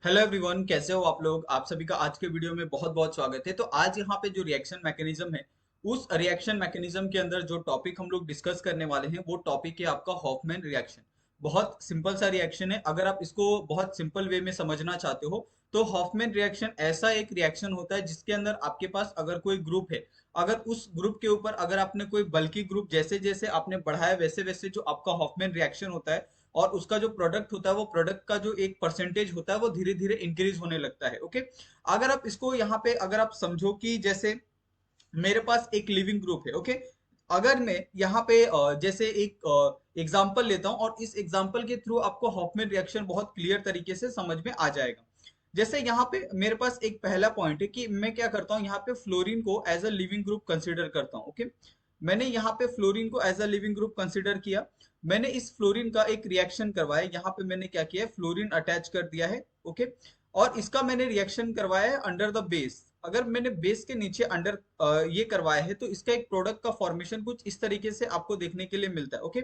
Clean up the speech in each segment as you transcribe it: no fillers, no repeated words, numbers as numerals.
Hello everyone, कैसे हो आप लोग। आप सभी का आज के वीडियो में बहुत बहुत स्वागत है। तो आज यहाँ पे जो रिएक्शन मैकेनिज्म है, उस रिएक्शन मैकेनिज्म के अंदर जो टॉपिक हम लोग डिस्कस करने वाले हैं वो टॉपिक है आपका हॉफमैन रिएक्शन। बहुत सिंपल सा रिएक्शन है। अगर आप इसको बहुत सिंपल वे में समझना चाहते हो तो हॉफमैन रिएक्शन ऐसा एक रिएक्शन होता है जिसके अंदर आपके पास अगर कोई ग्रुप है, अगर उस ग्रुप के ऊपर अगर आपने कोई बल्कि ग्रुप जैसे जैसे आपने बढ़ाया वैसे वैसे जो आपका हॉफमैन रिएक्शन होता है और उसका जो प्रोडक्ट होता है वो प्रोडक्ट का जो एक परसेंटेज होता है वो धीरे धीरे इंक्रीज होने लगता है। ओके, अगर आप इसको यहाँ पे अगर आप समझो कि जैसे मेरे पास एक लिविंग ग्रुप है। ओके, अगर मैं यहाँ पे जैसे एक एग्जांपल लेता हूँ और इस एग्जांपल के थ्रू आपको हॉफमैन रिएक्शन बहुत क्लियर तरीके से समझ में आ जाएगा। जैसे यहाँ पे मेरे पास एक पहला पॉइंट है कि मैं क्या करता हूँ, यहाँ पे फ्लोरीन को as a leaving group consider करता हूँ। ओके, मैंने यहाँ पे फ्लोरीन को as a leaving group consider किया। मैंने इस फ्लोरीन का एक रिएक्शन करवाया। यहाँ पे मैंने क्या किया है, फ्लोरीन अटैच कर दिया है। ओके, और इसका मैंने रिएक्शन करवाया है अंडर द बेस। अगर मैंने बेस के नीचे अंडर ये करवाया है तो इसका एक प्रोडक्ट का फॉर्मेशन कुछ इस तरीके से आपको देखने के लिए मिलता है। ओके,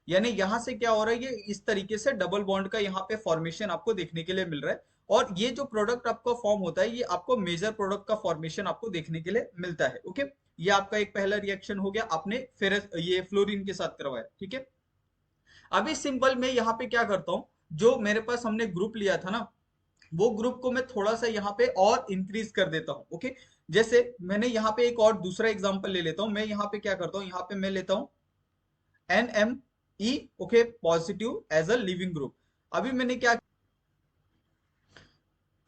यानी यहाँ से क्या हो रहा है, ये इस तरीके से डबल बॉन्ड का यहाँ पे फॉर्मेशन आपको देखने के लिए मिल रहा है। और ये जो प्रोडक्ट आपका फॉर्म होता है ये आपको मेजर प्रोडक्ट का फॉर्मेशन आपको देखने के लिए मिलता है। ओके, ये आपका एक पहला रिएक्शन हो गया, आपने फेरस ये फ्लोरीन के साथ करवाया। ठीक है, अभी सिंपल मैं यहाँ पे क्या करता हूँ, जो मेरे पास हमने ग्रुप लिया था ना, वो ग्रुप को मैं थोड़ा सा यहाँ पे और इंक्रीज कर देता हूँ। ओके, जैसे मैंने यहाँ पे एक और दूसरा एग्जांपल ले लेता हूँ। मैं यहाँ पे क्या करता हूँ, यहाँ पे मैं लेता हूँ NME। Okay, positive as a leaving group. अभी मैंने क्या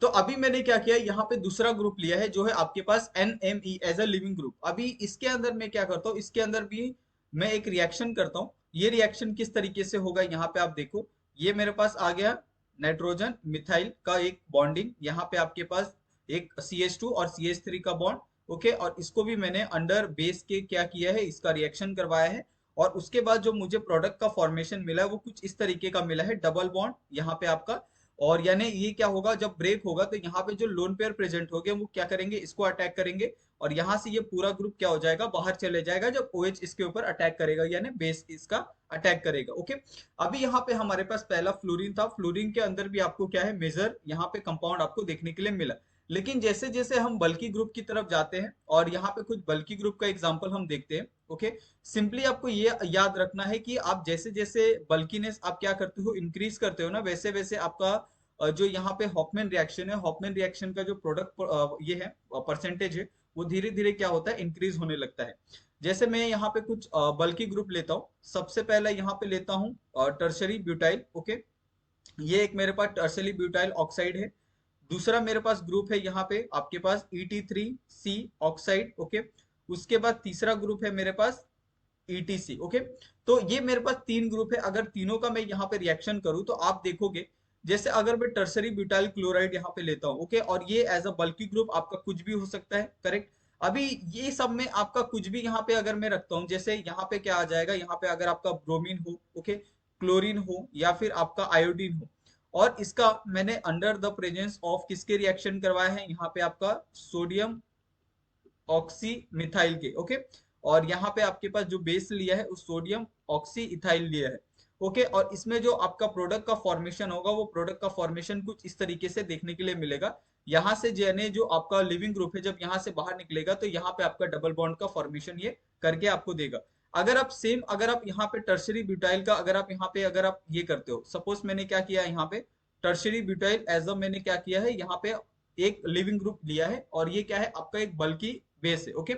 तो अभी मैंने क्या किया, यहाँ पे दूसरा ग्रुप लिया है जो है आपके पास NME as a leaving group. अभी इसके अंदर मैं क्या करता हूँ, इसके अंदर भी मैं एक रिएक्शन करता हूँ। ये रिएक्शन किस तरीके से होगा, यहाँ पे आप देखो, ये मेरे पास आ गया नाइट्रोजन मिथाइल का एक बॉन्डिंग। यहाँ पे आपके पास एक CH2 और CH3 का बॉन्ड। ओके, और इसको भी मैंने अंडर बेस के क्या किया है, इसका रिएक्शन करवाया है। और उसके बाद जो मुझे प्रोडक्ट का फॉर्मेशन मिला है वो कुछ इस तरीके का मिला है, डबल बॉन्ड यहाँ पे आपका। और यानी ये क्या होगा, जब ब्रेक होगा तो यहाँ पे जो लोन पेयर प्रेजेंट हो गए वो क्या करेंगे, इसको अटैक करेंगे। और यहाँ से ये पूरा ग्रुप क्या हो जाएगा, बाहर चले जाएगा जब OH इसके ऊपर अटैक करेगा, यानी बेस इसका अटैक करेगा। ओके, अभी यहाँ पे हमारे पास पहला फ्लोरीन था। फ्लोरीन के अंदर भी आपको क्या है, मेजर यहाँ पे कंपाउंड आपको देखने के लिए मिला। लेकिन जैसे जैसे हम बल्की ग्रुप की तरफ जाते हैं और यहाँ पे कुछ बल्की ग्रुप का एग्जाम्पल हम देखते हैं। ओके, सिंपली आपको ये याद रखना है कि आप जैसे जैसे बल्कीनेस आप क्या करते हो, इंक्रीज करते हो ना, वैसे वैसे आपका जो यहाँ पे हॉफमैन रिएक्शन है, हॉफमैन रिएक्शन का जो प्रोडक्ट ये है परसेंटेज है, वो धीरे धीरे क्या होता है, इंक्रीज होने लगता है। जैसे मैं यहाँ पे कुछ बल्कि ग्रुप लेता हूँ। सबसे पहले यहाँ पे लेता हूँ टर्शरी ब्यूटाइल। ओके, ये एक मेरे पास टर्शरी ब्यूटाइल ऑक्साइड है। दूसरा मेरे पास ग्रुप है यहाँ पे आपके पास ET3C ऑक्साइड। ओके, उसके बाद तीसरा ग्रुप है मेरे पास ETC। ओके, तो ये मेरे पास तीन ग्रुप है। अगर तीनों का मैं यहाँ पे रिएक्शन करूँ तो आप देखोगे, जैसे अगर मैं टर्सरी ब्यूटाइल क्लोराइड यहाँ पे लेता हूँ। ओके, और ये एज अ बल्की ग्रुप आपका कुछ भी हो सकता है, करेक्ट। अभी ये सब में आपका कुछ भी यहाँ पे अगर मैं रखता हूँ, जैसे यहाँ पे क्या आ जाएगा, यहाँ पे अगर आपका ब्रोमीन हो, ओके, क्लोरीन हो या फिर आपका आयोडीन हो, और इसका मैंने अंडर द प्रेजेंस ऑफ किसके रिएक्शन करवाया है, यहाँ पे आपका सोडियम ऑक्सी मिथाइल के। ओके, और यहाँ पे आपके पास जो बेस लिया है उस सोडियम ऑक्सी इथाइल लिया है। ओके, और इसमें जो आपका प्रोडक्ट का फॉर्मेशन होगा वो प्रोडक्ट का फॉर्मेशन कुछ इस तरीके से देखने के लिए मिलेगा। यहाँ से यानी जो आपका लिविंग ग्रुप है जब यहाँ से बाहर निकलेगा तो यहाँ पे आपका डबल बॉन्ड का फॉर्मेशन ये करके आपको देगा। अगर आप सेम अगर आप यहाँ पे टर्शरी ब्यूटाइल का अगर आप यहाँ पे अगर आप ये करते हो, सपोज मैंने क्या किया यहाँ पे टर्शरी ब्यूटाइल एज अ मैंने क्या किया है, यहाँ पे एक लिविंग ग्रुप लिया है और ये क्या है आपका एक बल्कि बेस है। ओके,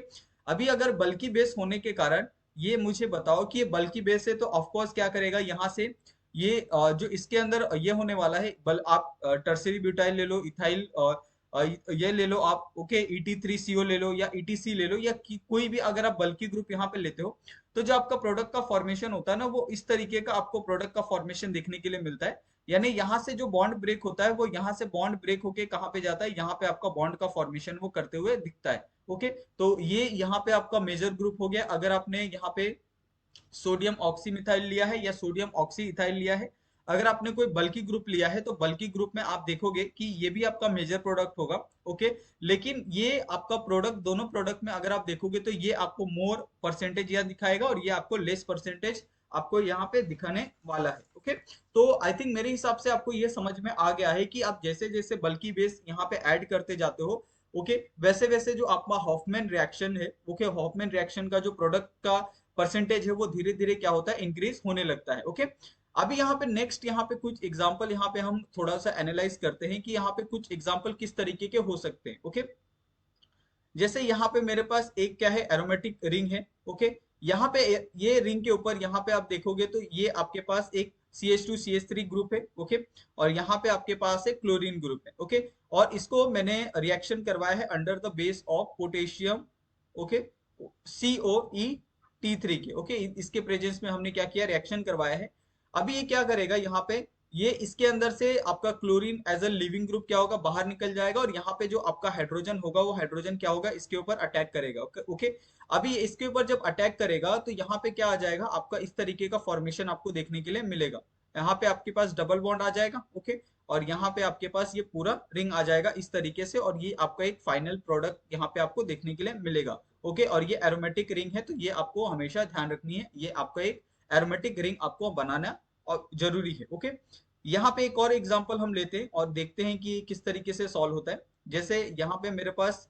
अभी अगर बल्कि बेस होने के कारण ये मुझे बताओ कि ये बल्कि बेस है तो ऑफ कोर्स क्या करेगा, यहाँ से ये जो इसके अंदर ये होने वाला है, बल आप टर्सरी ब्यूटाइल ले लो, इथाइल ये ले लो आप। ओके, ET3CO ले लो या ETC ले लो या कोई भी अगर आप बल्कि ग्रुप यहाँ पे लेते हो तो जो आपका प्रोडक्ट का फॉर्मेशन होता है ना वो इस तरीके का आपको प्रोडक्ट का फॉर्मेशन देखने के लिए मिलता है। यानी यहाँ से जो बॉन्ड ब्रेक होता है वो यहाँ से बॉन्ड ब्रेक होके कहाँ पे जाता है, यहाँ पे आपका बॉन्ड का फॉर्मेशन वो करते हुए दिखता है। ओके, तो ये यहाँ पे आपका मेजर ग्रुप हो गया। अगर आपने यहाँ पे सोडियम ऑक्सीमिथाइल लिया है या सोडियम ऑक्सी इथाइल लिया है, अगर आपने कोई बल्कि ग्रुप लिया है तो बल्कि ग्रुप में आप देखोगे कि ये भी आपका मेजर प्रोडक्ट होगा। ओके, लेकिन ये आपका प्रोडक्ट दोनों प्रोडक्ट में अगर आप देखोगे तो ये आपको मोर परसेंटेज यह दिखाएगा और ये आपको लेस परसेंटेज आपको यहाँ पे दिखाने वाला है। ओके, तो आई थिंक मेरे हिसाब से आपको ये समझ में आ गया है कि आप जैसे जैसे बल्कि बेस यहाँ पे ऐड करते जाते हो, ओके, वैसे वैसे जो आपका हॉफमैन रिएक्शन है, ओके, हॉफमैन रिएक्शन का जो प्रोडक्ट का परसेंटेज है वो धीरे धीरे क्या होता है, इंक्रीज होने लगता है। ओके, अभी यहाँ पे नेक्स्ट यहाँ पे कुछ एग्जांपल यहाँ पे हम थोड़ा सा एनालाइज करते हैं कि यहाँ पे कुछ एग्जांपल किस तरीके के हो सकते हैं। ओके, जैसे यहाँ पे मेरे पास एक क्या है, एरोमेटिक रिंग है। ओके, यहाँ पे ये रिंग के ऊपर यहाँ पे आप देखोगे तो ये आपके पास एक CH2CH3 ग्रुप है। ओके, और यहाँ पे आपके पास एक क्लोरीन ग्रुप है। ओके, और इसको मैंने रिएक्शन करवाया है under the base of potassium, okay, COE T3 के। ओके, इसके प्रेजेंस में हमने क्या किया, रिएक्शन करवाया है। अभी ये क्या करेगा, यहाँ पे ये इसके अंदर से आपका chlorine as a leaving group क्या होगा, बाहर निकल जाएगा, और यहाँ पे जो आपका हाइड्रोजन होगा वो हाइड्रोजन क्या होगा, इसके ऊपर अटैक करेगा। ओके, अभी इसके ऊपर जब अटैक करेगा तो यहाँ पे क्या आ जाएगा, आपका इस तरीके का फॉर्मेशन आपको देखने के लिए मिलेगा। यहाँ पे आपके पास डबल बॉन्ड आ जाएगा। ओके, और यहाँ पे आपके पास ये पूरा रिंग आ जाएगा इस तरीके से, और ये आपका एक फाइनल प्रोडक्ट यहाँ पे आपको देखने के लिए मिलेगा। ओके, और ये एरोमेटिक रिंग है, तो ये आपको हमेशा ध्यान रखनी है, ये आपका एक एरोमेटिक रिंग आपको बनाना और जरूरी है। ओके, यहाँ पे एक और एग्जांपल हम लेते हैं और देखते हैं कि किस तरीके से सॉल्व होता है। जैसे यहाँ पे मेरे पास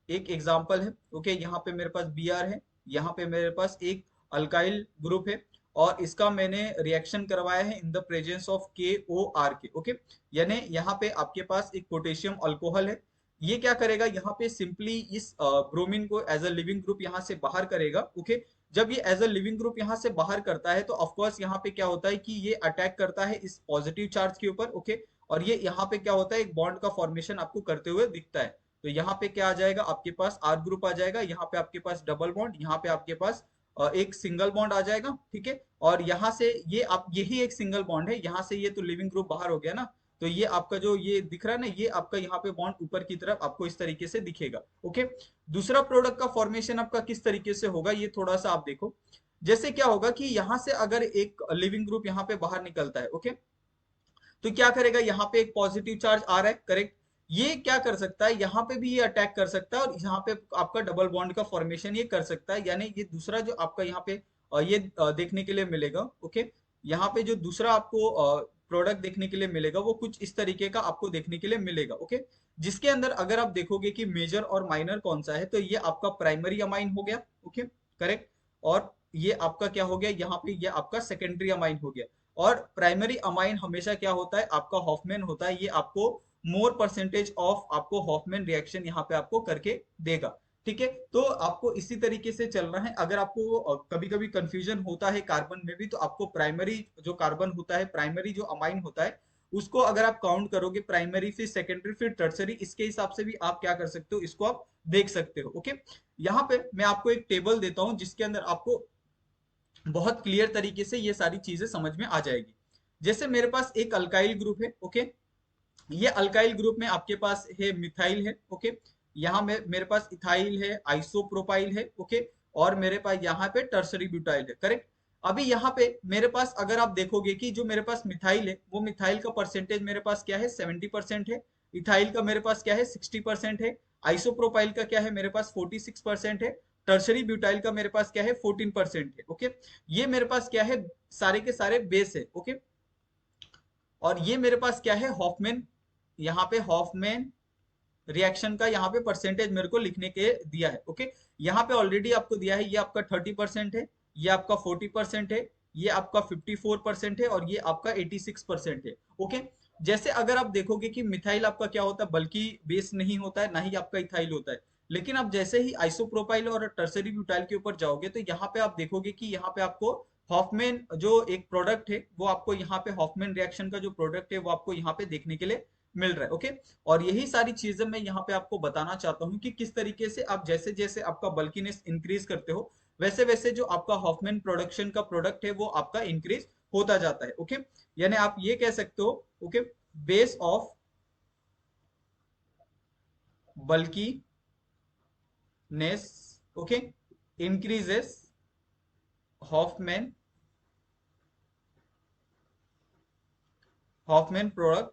एक एग्जांपल है। ओके, यहाँ पे मेरे पास Br है, यहाँ पे मेरे पास एक अल्काइल ग्रुप है, और इसका मैंने रिएक्शन करवाया है in the presence of KOR के। ओके, यानी यहाँ पे आपके पास एक पोटेशियम अल्कोहल है। ये क्या करेगा, यहाँ पे सिंपली इस ब्रोमीन को एज अ लिविंग ग्रुप यहाँ से बाहर करेगा। ओके, जब ये एज अ लिविंग ग्रुप यहाँ से बाहर करता है तो ऑफकोर्स यहाँ पे क्या होता है कि ये अटैक करता है इस पॉजिटिव चार्ज के ऊपर। ओके, और ये यहाँ पे क्या होता है, एक बॉन्ड का फॉर्मेशन आपको करते हुए दिखता है। तो यहाँ पे क्या आ जाएगा, आपके पास R ग्रुप आ जाएगा, यहाँ पे आपके पास डबल बॉन्ड, यहाँ पे आपके पास एक सिंगल बॉन्ड आ जाएगा। ठीक है, और यहाँ से ये आप यही एक सिंगल बॉन्ड है, यहाँ से ये तो लिविंग ग्रुप बाहर हो गया ना, तो ये आपका जो ये दिख रहा है ना, ये आपका यहाँ पे बॉन्ड ऊपर की तरफ आपको इस तरीके से दिखेगा। ओके, दूसरा प्रोडक्ट का फॉर्मेशन आपका किस तरीके से होगा, ये थोड़ा सा आप देखो। जैसे क्या होगा कि यहाँ से अगर एक लिविंग ग्रुप यहाँ पे बाहर निकलता है, ओके, तो क्या करेगा, यहाँ पे एक पॉजिटिव चार्ज आ रहा है, करेक्ट, ये क्या कर सकता है, यहाँ पे भी ये अटैक कर सकता है, और यहाँ पे आपका डबल बॉन्ड का फॉर्मेशन ये कर सकता है। यानी ये दूसरा जो आपका यहाँ पे ये देखने के लिए मिलेगा। ओके, यहाँ पे जो दूसरा आपको प्रोडक्ट देखने के लिए मिलेगा वो कुछ इस तरीके का आपको देखने के लिए मिलेगा। ओके, जिसके अंदर अगर आप देखोगे कि मेजर और माइनर कौन सा है, तो ये आपका प्राइमरी अमाइन हो गया। ओके, करेक्ट, और ये आपका क्या हो गया, यहाँ पे ये आपका सेकेंडरी अमाइन हो गया। और प्राइमरी अमाइन हमेशा क्या होता है, आपका हॉफमैन होता है, ये आपको मोर परसेंटेज ऑफ आपको हॉफमैन रिएक्शन यहाँ पे आपको करके देगा। ठीक है, तो आपको इसी तरीके से चलना है। अगर आपको कभी कभी कंफ्यूजन होता है कार्बन में भी, तो आपको प्राइमरी जो कार्बन होता है, प्राइमरी जो अमाइन होता है, उसको अगर आप काउंट करोगे, प्राइमरी फिर सेकेंडरी फिर टर्सरी, इसके हिसाब से भी आप क्या कर सकते हो, इसको आप देख सकते हो। ओके, यहाँ पे मैं आपको एक टेबल देता हूँ जिसके अंदर आपको बहुत क्लियर तरीके से ये सारी चीजें समझ में आ जाएगी। जैसे मेरे पास एक अल्काइल ग्रुप है। ओके, ये अल्काइल ग्रुप में आपके पास है मिथाइल है। ओके, यहाँ में मेरे पास इथाइल है, आइसोप्रोपाइल है। ओके, और मेरे पास यहाँ पे टर्सरी ब्यूटाइल है, करेक्ट। अभी यहाँ पे मेरे पास अगर आप देखोगे कि जो मेरे पास मिथाइल है, वो मिथाइल का परसेंटेज मेरे पास क्या है, 70% है। इथाइल का मेरे पास क्या है, 60% है। आइसोप्रोपाइल का क्या है, मेरे पास 46% है। टर्सरी ब्यूटाइल का मेरे पास क्या है, 14% है। ओके, ये मेरे पास क्या है, सारे के सारे बेस है। ओके, और ये मेरे पास क्या है, हॉफमैन, यहाँ पे हॉफमैन रिएक्शन का यहाँ पे परसेंटेज मेरे को लिखने के दिया है। ओके, यहाँ पे ऑलरेडी आपको दिया है, ये आपका 30% है, ये आपका 40% है, ये आपका 54% है, और ये आपका 86% है। ओके, जैसे अगर आप देखोगे कि मिथाइल आपका क्या होता है, बल्कि बेस नहीं होता है, ना ही आपका इथाइल होता है। लेकिन आप जैसे ही आइसोप्रोपाइल और टर्सरी ब्यूटाइल के ऊपर जाओगे तो यहाँ पे आप देखोगे कि यहाँ पे आपको हॉफमैन जो एक प्रोडक्ट है वो आपको यहाँ पे हॉफमैन रिएक्शन का जो प्रोडक्ट है वो आपको यहाँ पे देखने के लिए मिल रहा है। ओके, और यही सारी चीजें मैं यहाँ पे आपको बताना चाहता हूँ कि किस तरीके से आप जैसे जैसे आपका बल्कीनेस इंक्रीज करते हो, वैसे वैसे जो आपका हॉफमैन प्रोडक्शन का प्रोडक्ट है वो आपका इंक्रीज होता जाता है। ओके, यानी आप ये कह सकते हो, okay, base of bulkiness, okay, increases, Hoffman Hoffman product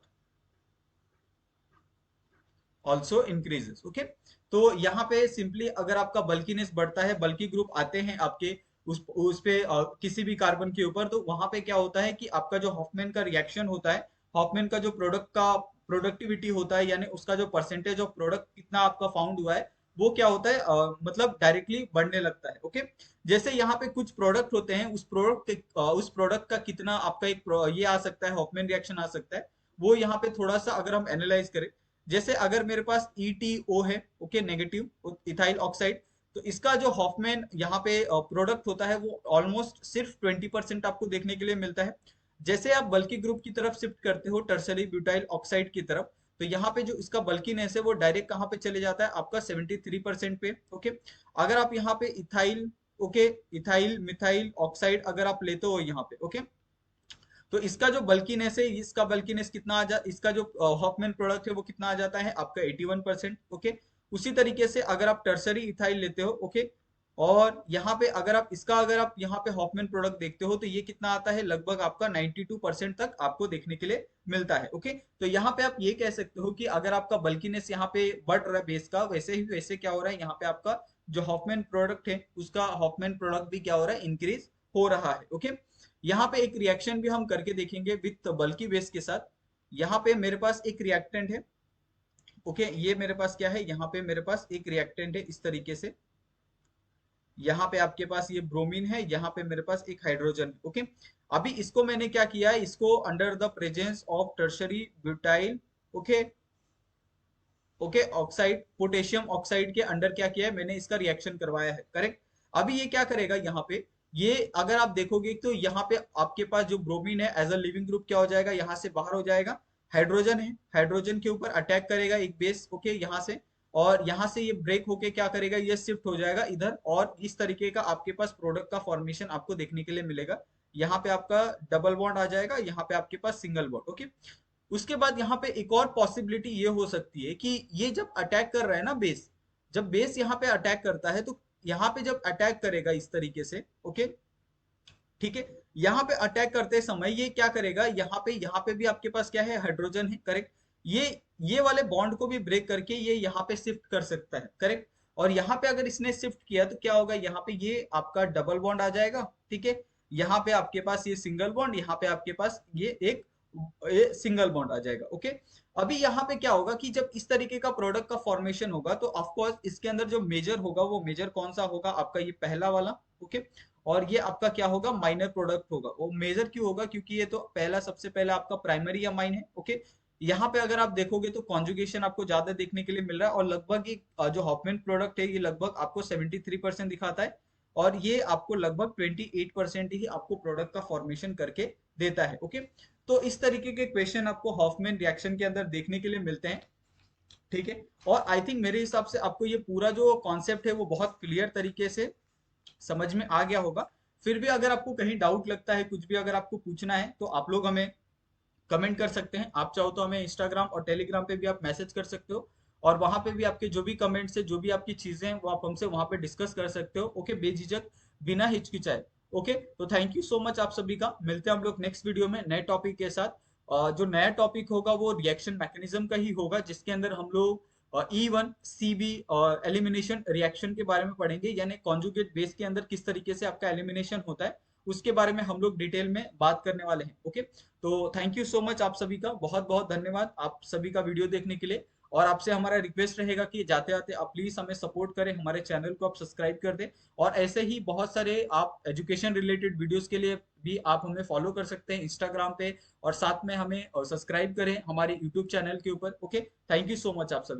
also increases. Okay, तो यहाँ पे सिंपली अगर आपका बल्कीनेस बढ़ता है, बल्की ग्रुप आते हैं आपके उस पे किसी भी कार्बन के ऊपर, तो वहां पे क्या होता है कि आपका जो हॉफमैन का रिएक्शन होता है, हॉफमैन का जो प्रोडक्ट का प्रोडक्टिविटी होता है, यानी उसका जो परसेंटेज ऑफ प्रोडक्ट कितना आपका फाउंड हुआ है, वो क्या होता है मतलब डायरेक्टली बढ़ने लगता है। ओके, जैसे यहाँ पे कुछ प्रोडक्ट होते हैं, उस प्रोडक्ट का कितना आपका एक ये आ सकता है, हॉफमैन रिएक्शन आ सकता है, वो यहाँ पे थोड़ा सा अगर हम एनालाइज करें, जैसे अगर मेरे पास ETO है, ओके, नेगेटिव इथाइल ऑक्साइड, तो इसका जो हॉफमैन यहाँ पे प्रोडक्ट होता है वो ऑलमोस्ट सिर्फ 20% आपको देखने के लिए मिलता है। जैसे आप बल्की ग्रुप की तरफ शिफ्ट करते हो, टर्सरी ब्यूटाइल ऑक्साइड की तरफ, तो यहाँ पे जो इसका बल्कीनेस है वो डायरेक्ट कहाँ पे चले जाता है, आपका 73% पे। ओके, अगर आप यहाँ पे ethyl, okay, ethyl methyl oxide अगर आप लेते हो यहाँ पे, ओके, तो इसका जो बल्कीनेस है, इसका बल्कीनेस कितना आ जा इसका जो हॉफमैन प्रोडक्ट है वो कितना आ जाता है आपका 81%। ओके, उसी तरीके से अगर आप टर्सरी इथाइल लेते हो, ओके, और यहाँ पे अगर आप यहाँ पे हॉफमैन प्रोडक्ट देखते हो, तो ये कितना आता है, लगभग आपका 92% तक आपको देखने के लिए मिलता है। ओके, तो यहाँ पे आप ये कह सकते हो कि अगर आपका बल्कीनेस यहाँ पे बढ़ रहा है बेस का, वैसे क्या हो रहा है, यहाँ पे आपका जो हॉफमैन प्रोडक्ट है उसका हॉफमैन प्रोडक्ट भी क्या हो रहा है, इंक्रीज हो रहा है। ओके, यहाँ पे एक रिएक्शन भी हम करके देखेंगे विथ बल्की बेस के साथ। यहाँ पे मेरे पास एक रिएक्टेंट है, ओके, ये मेरे पास क्या है, यहाँ पे मेरे पास एक रिएक्टेंट है इस तरीके से, यहाँ पे आपके पास ये ब्रोमीन है, यहाँ पे मेरे पास एक हाइड्रोजन। ओके, अभी इसको मैंने क्या किया है, इसको under the presence of tertiary butyl, okay, okay oxide, potassium oxide के अंडर क्या किया है, मैंने इसका रिएक्शन करवाया है, करेक्ट। अभी ये क्या करेगा यहाँ पे, ये अगर आप देखोगे तो यहाँ पे आपके पास जो ब्रोमीन है एज अ लिविंग ग्रुप क्या हो जाएगा, यहाँ से बाहर हो जाएगा। हाइड्रोजन है, हाइड्रोजन के ऊपर अटैक करेगा एक बेस, ओके, यहाँ से, और यहाँ से ये ब्रेक होके क्या करेगा, ये शिफ्ट हो जाएगा इधर, और इस तरीके का आपके पास प्रोडक्ट का फॉर्मेशन आपको देखने के लिए मिलेगा। यहाँ पे आपका डबल बॉन्ड आ जाएगा, यहाँ पे आपके पास सिंगल बॉन्ड। ओके, उसके बाद यहाँ पे एक और पॉसिबिलिटी ये हो सकती है कि ये जब अटैक कर रहा है ना बेस, जब बेस यहाँ पे अटैक करता है, तो यहाँ पे जब अटैक करेगा इस तरीके से, ओके, ठीक है, यहाँ पे अटैक करते समय ये क्या करेगा, यहाँ पे भी आपके पास क्या है, हाइड्रोजन है, करेक्ट, ये वाले बॉन्ड को भी ब्रेक करके ये यहाँ पे शिफ्ट कर सकता है, करेक्ट। और यहाँ पे अगर इसने शिफ्ट किया तो क्या होगा, यहाँ पे ये आपका डबल बॉन्ड आ जाएगा, ठीक है, यहाँ पे आपके पास ये सिंगल बॉन्ड, यहाँ पे आपके पास ये एक सिंगल बॉन्ड आ जाएगा। ओके, अभी यहाँ पे क्या होगा कि जब इस तरीके का प्रोडक्ट का फॉर्मेशन होगा, तो ऑफकोर्स इसके अंदर जो मेजर होगा, वो मेजर कौन सा होगा, आपका ये पहला वाला, ओके, और ये आपका क्या होगा, माइनर प्रोडक्ट होगा। वो मेजर क्यों होगा, क्योंकि ये तो सबसे पहला आपका प्राइमरी अमाइन है। ओके, यहाँ पे अगर आप देखोगे तो कॉन्जुगेशन आपको ज्यादा देखने के लिए मिल रहा है, और लगभग एक जो हॉफमैन प्रोडक्ट है, ये लगभग आपको 73% दिखाता है, और ये आपको लगभग 28% ही आपको प्रोडक्ट का फॉर्मेशन करके देता है। ओके, तो इस तरीके के क्वेश्चन आपको हॉफमैन रिएक्शन के अंदर देखने के लिए मिलते हैं, ठीक है। और आई थिंक मेरे हिसाब से आपको ये पूरा जो कॉन्सेप्ट है वो बहुत क्लियर तरीके से समझ में आ गया होगा। फिर भी अगर आपको कहीं डाउट लगता है, कुछ भी अगर आपको पूछना है, तो आप लोग हमें कमेंट कर सकते हैं। आप चाहो तो हमें इंस्टाग्राम और टेलीग्राम पे भी आप मैसेज कर सकते हो, और वहां पे भी आपके जो भी कमेंट्स है, जो भी आपकी चीजें हैं, वो आप हमसे वहां पे डिस्कस कर सकते हो, ओके, बेझिझक, बिना हिचकिचाए। ओके, तो थैंक यू सो मच आप सभी का। मिलते हैं हम लोग नेक्स्ट वीडियो में नए टॉपिक के साथ। जो नया टॉपिक होगा वो रिएक्शन मैकेनिज्म का ही होगा, जिसके अंदर हम लोग E1CB और एलिमिनेशन रिएक्शन के बारे में पढ़ेंगे, यानी कॉन्जुगेट बेस के अंदर किस तरीके से आपका एलिमिनेशन होता है, उसके बारे में हम लोग डिटेल में बात करने वाले हैं। ओके, तो थैंक यू सो मच आप सभी का, बहुत बहुत धन्यवाद आप सभी का वीडियो देखने के लिए। और आपसे हमारा रिक्वेस्ट रहेगा कि जाते जाते आप प्लीज हमें सपोर्ट करें, हमारे चैनल को आप सब्सक्राइब कर दें, और ऐसे ही बहुत सारे आप एजुकेशन रिलेटेड वीडियोस के लिए भी आप हमें फॉलो कर सकते हैं इंस्टाग्राम पे, और साथ में हमें सब्सक्राइब करें हमारे यूट्यूब चैनल के ऊपर। Okay, thank you so much आप सभी।